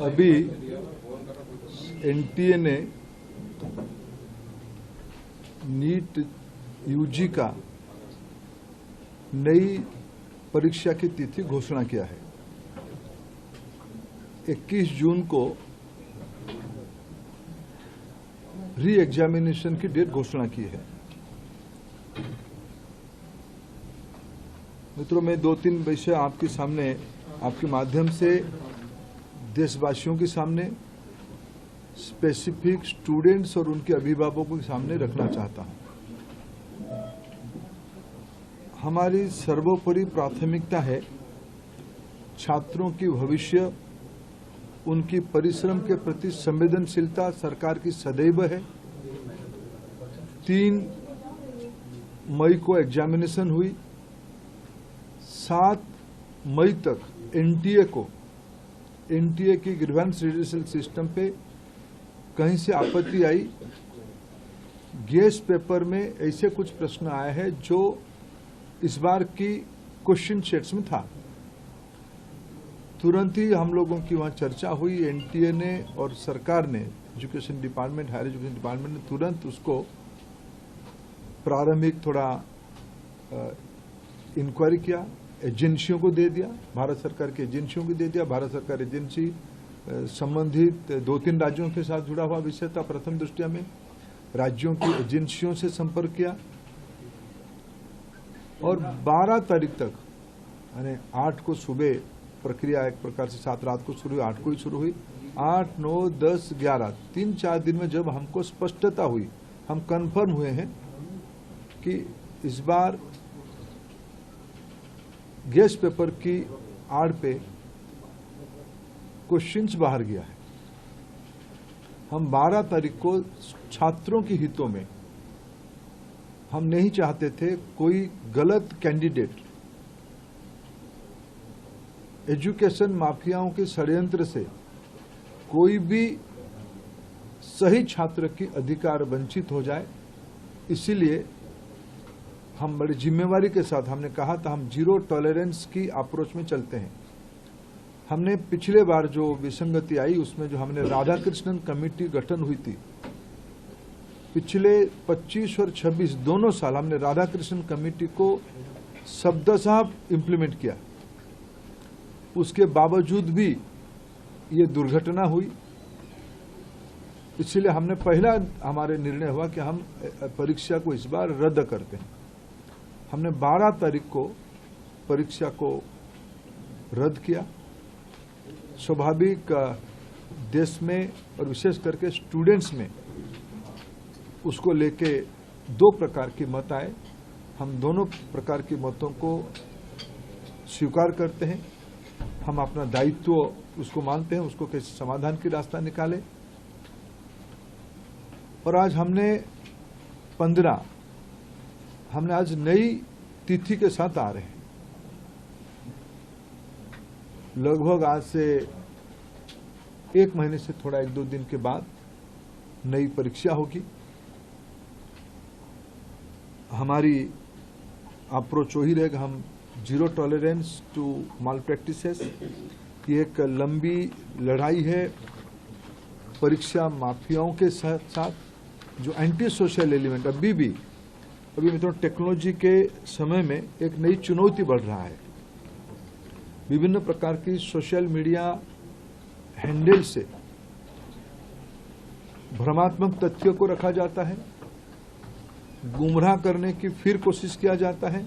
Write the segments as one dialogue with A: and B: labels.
A: अभी एनटीए ने NEET UG का नई परीक्षा की तिथि घोषणा किया है। 21 जून को री एग्जामिनेशन की डेट घोषणा की है। मित्रों, मैं 2-3 विषय आपके सामने, आपके माध्यम से देशवासियों के सामने, स्पेसिफिक स्टूडेंट्स और उनके अभिभावकों के सामने रखना चाहता हूं। हमारी सर्वोपरि प्राथमिकता है छात्रों की भविष्य, उनकी परिश्रम के प्रति संवेदनशीलता सरकार की सदैव है। 3 मई को एग्जामिनेशन हुई। 7 मई तक एनटीए की ग्रीवेंस रिड्यूसल सिस्टम पे कहीं से आपत्ति आई। गेस्ट पेपर में ऐसे कुछ प्रश्न आए हैं जो इस बार की क्वेश्चन सेट्स में था। तुरंत ही हम लोगों की वहां चर्चा हुई। एनटीए ने और सरकार ने, education department, higher education department ने तुरंत उसको प्रारंभिक थोड़ा इंक्वायरी किया, एजेंसियों को दे दिया, भारत सरकार की एजेंसियों को दे दिया। भारत सरकार एजेंसी संबंधित 2-3 राज्यों के साथ जुड़ा हुआ विषय था। प्रथम दृष्टया में राज्यों की एजेंसियों से संपर्क किया और 12 तारीख तक, यानी 8 को सुबह प्रक्रिया एक प्रकार से 7 रात को शुरू हुई, 8 को ही शुरू हुई। 8, 9, 10, 11 3-4 दिन में जब हमको स्पष्टता हुई, हम कंफर्म हुए हैं कि इस बार गेस्ट पेपर की आड़ पे क्वेश्चंस बाहर गया है। हम 12 तारीख को छात्रों के हितों में, हम नहीं चाहते थे कोई गलत कैंडिडेट एजुकेशन माफियाओं के षड्यंत्र से कोई भी सही छात्र की अधिकार वंचित हो जाए। इसीलिए हम बड़ी जिम्मेवारी के साथ, हमने कहा था हम जीरो टॉलरेंस की अप्रोच में चलते हैं। हमने पिछले बार जो विसंगति आई उसमें जो हमने राधाकृष्णन कमेटी गठन हुई थी, पिछले 25 और 26 दोनों साल हमने राधाकृष्णन कमेटी को शब्दशः इम्प्लीमेंट किया। उसके बावजूद भी ये दुर्घटना हुई। इसलिए हमने पहला हमारे निर्णय हुआ कि हम परीक्षा को इस बार रद्द करते हैं। हमने 12 तारीख को परीक्षा को रद्द किया। स्वाभाविक देश में और विशेष करके स्टूडेंट्स में उसको लेके 2 प्रकार के मत आए। हम दोनों प्रकार के मतों को स्वीकार करते हैं। हम अपना दायित्व उसको मानते हैं, उसको कैसे समाधान की रास्ता निकाले। और आज हमने 15, हमने आज नई तिथि के साथ आ रहे हैं। लगभग आज से 1 महीने से थोड़ा 1-2 दिन के बाद नई परीक्षा होगी। हमारी अप्रोच वही रहेगा, हम zero tolerance to malpractices. ये एक लंबी लड़ाई है परीक्षा माफियाओं के साथ, जो एंटी सोशल एलिमेंट अभी मित्रों टेक्नोलॉजी के समय में एक नई चुनौती बढ़ रहा है। विभिन्न प्रकार की सोशल मीडिया हैंडल से भ्रमात्मक तथ्यों को रखा जाता है, गुमराह करने की फिर कोशिश किया जाता है।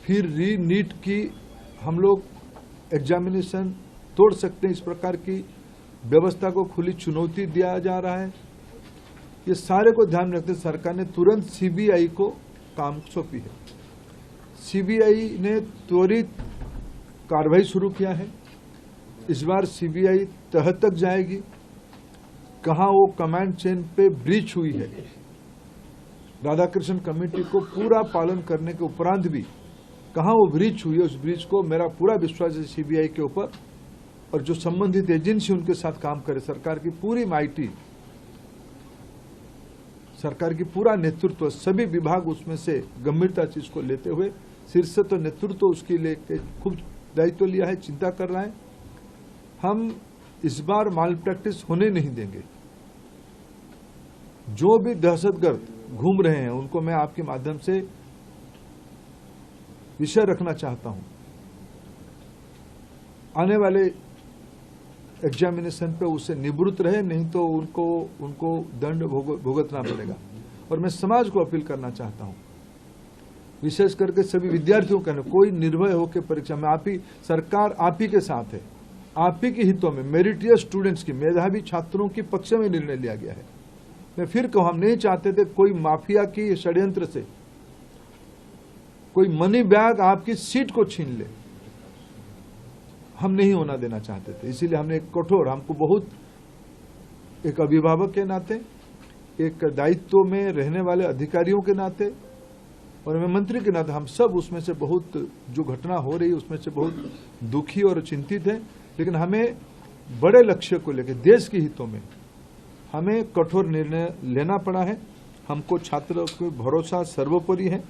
A: फिर नीट की हम लोग एग्जामिनेशन तोड़ सकते हैं, इस प्रकार की व्यवस्था को खुली चुनौती दिया जा रहा है। ये सारे को ध्यान रखते सरकार ने तुरंत सीबीआई को काम सौंपी है। सीबीआई ने त्वरित कार्रवाई शुरू किया है। इस बार सीबीआई तह तक जाएगी, कहां वो कमांड चेन पे ब्रीच हुई है। राधाकृष्णन कमेटी को पूरा पालन करने के उपरांत भी कहां वो ब्रीच हुई है, उस ब्रीच को मेरा पूरा विश्वास है सीबीआई के ऊपर। और जो संबंधित एजेंसी उनके साथ काम करे, सरकार की पूरी माइटी, सरकार की पूरा नेतृत्व, सभी विभाग उसमें से गंभीरता चीज को लेते हुए शीर्ष तो नेतृत्व उसके लिए खूब दायित्व लिया है, चिंता कर रहा है। हम इस बार माल प्रैक्टिस होने नहीं देंगे। जो भी दहशतगर्द घूम रहे हैं उनको मैं आपके माध्यम से विषय रखना चाहता हूं, आने वाले एग्जामिनेशन पे उससे निवृत्त रहे, नहीं तो उनको दंड भुगतना पड़ेगा। और मैं समाज को अपील करना चाहता हूं, विशेष करके सभी विद्यार्थियों का, कोई निर्भय होकर परीक्षा में, सरकार आप ही के साथ है, आप ही के हितों में मेरिटियस स्टूडेंट्स की, मेधावी छात्रों के पक्ष में निर्णय लिया गया है। मैं फिर कहूं, हम नहीं चाहते थे कोई माफिया की षड्यंत्र से कोई मनी बैग आपकी सीट को छीन ले, हम नहीं होना देना चाहते थे। इसीलिए हमने एक कठोर, हमको बहुत, एक अभिभावक के नाते, एक दायित्व में रहने वाले अधिकारियों के नाते और मैं मंत्री के नाते, हम सब उसमें से बहुत, जो घटना हो रही है उसमें से बहुत दुखी और चिंतित हैं। लेकिन हमें बड़े लक्ष्य को लेकर, देश के हितों में हमें कठोर निर्णय लेना पड़ा है। हमको छात्रों पर भरोसा सर्वोपरि है।